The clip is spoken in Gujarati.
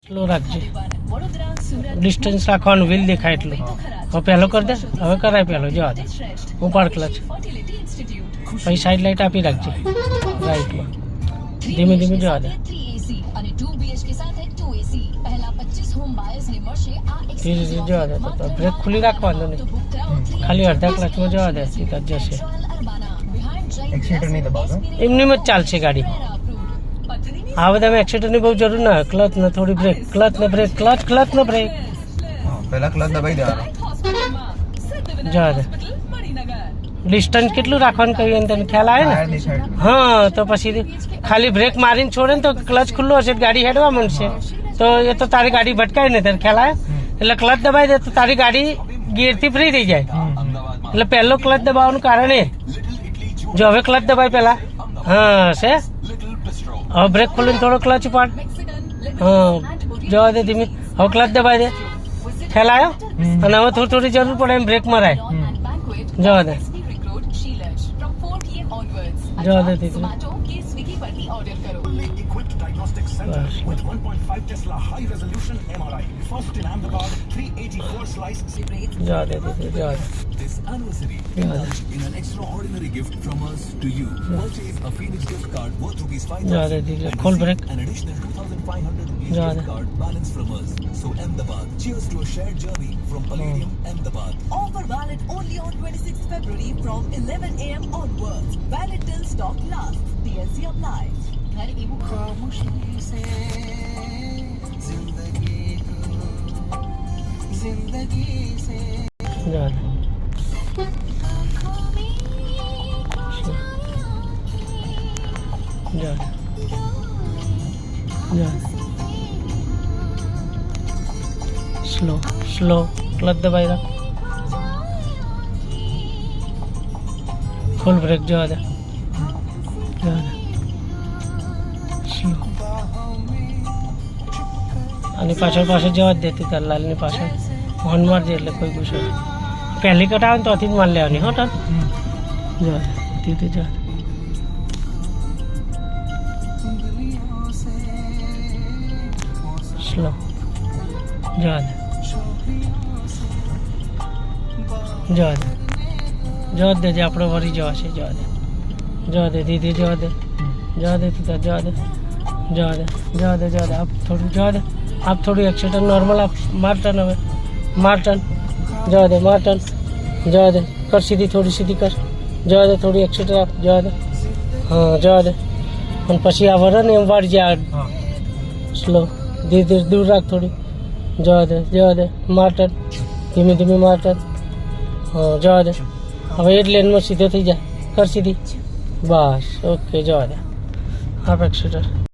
સ્લો રાખજે, ડિસ્ટન્સ રાખવાનું, વ્હીલ દેખાય એટલું. હવે પહેલો કરી દે, હવે કરાય પહેલો, જવા દે, ઉપાડ ક્લચ, પછી સાઈડ લાઈટ આપી રાખજે રાઈટમાં, ધીમે ધીમે જવા દે, ધીરે ધીરે જવા દે. તો બ્રેક ખુલ્લી રાખવાનું નહીં, ખાલી અડધા ક્લચમાં જવા દે, સીધા જશે. એમની જ ચાલશે ગાડી. આ બધામાં એક્સિડન્ટની બહુ જરૂર ના હોય. ક્લચ ને થોડી બ્રેક, ક્લચ ને બ્રેક, ક્લચ ને બ્રેક, પહેલા ક્લચ દબાઈ દેવાનો, જવા દે. ડિસ્ટન્સ કેટલું રાખવાનું કહ્યું તને ખ્યાલ આવે ને? હા, તો પછી ખાલી બ્રેક મારીને છોડે ને તો ક્લચ ખુલ્લું હશે, ગાડી હેડવા માંડશે, તો એ તો તારી ગાડી ભટકાય ને, તને ખ્યાલ આવે? એટલે ક્લચ દબાઈ દે તો તારી ગાડી ગિયરથી ફ્રી થઈ જાય. એટલે પહેલો ક્લચ દબાવવાનું કારણ એ. જો હવે ક્લચ દબાય પેલા, હા છે. હવે બ્રેક ખોલીને થોડો ક્લચ ઉપાડ, હા જવા દે ધીમે. હવે ક્લચ દબાઈ દે, ખ્યાલ આવ્યો? અને હવે થોડી થોડી જરૂર પડે એમ બ્રેક મરાય, જવા દે, જવા દે ધીરે. With 1.5 Tesla high resolution MRI, first in Ahmedabad, 384 slice. જવા દે ધીરે, જવા દે. This anniversary, indulge in an extraordinary gift from us to you. Purchase a Phoenix gift card worth ₹5,000 જવા દે ધીરે, ખોલ બ્રેક, an additional 2,500 rupees જવા દે. gift card balance from us. So Ahmedabad, cheers to a shared journey from Palladium, Ahmedabad. Offer valid only on 26th February from 11 a.m. onwards. Valid till stock lasts. TLC applies. घर એવું ખામોશી સે जिंदगी से જવા દે. જવા દે, જવા દે. સ્લો સ્લો, ક્લચ દબાઈ રાખ, ફૂલ બ્રેક, જવા દે, જવા દે. સ્લો, આની પાછળ પાછળ જવા જ દેતી તાર લાલની પાછળ હોર્ન મારજે એટલે કોઈ ગુસ્સો નહીં. પહેલી કટ આવે ને તોથી જ માર લેવાની. હો તાર જવા દે, ધીરે જવા દે. સ્લો, જવા દે, જવા દે, જવા દે, જે આપણો વળી જવાશે. જવા દે, જવા દે ધીરે, જવા દે, જવા દે તું તાર, જવા દે, જવા દે, જવા દે, જવા દે. આપ થોડું જવા દે, આપ થોડું એક્સિડન્ટ નોર્મલ આપ, માર ટર્ન, હવે માર ટર્ન, જવા દે, માર ટર્ન, જવા દે, કર સીધી, થોડી સીધી કર, જવા દે, થોડી એક્સિડન્ટ આપ, જવા દે, હા જવા દે. અને પછી આ વરે ને એમ વાળજે આ. સ્લો, ધીરે ધીરે દૂર રાખ થોડી, જવા દે, જવા દે, માર ટર્ન, ધીમે ધીમે માર ટર્ન, હા જવા દે. હવે એ જ લેનમાં સીધો થઈ જાય, કર સીધી, બસ ઓકે, જવા દે. આપ એક્સિડન્ટ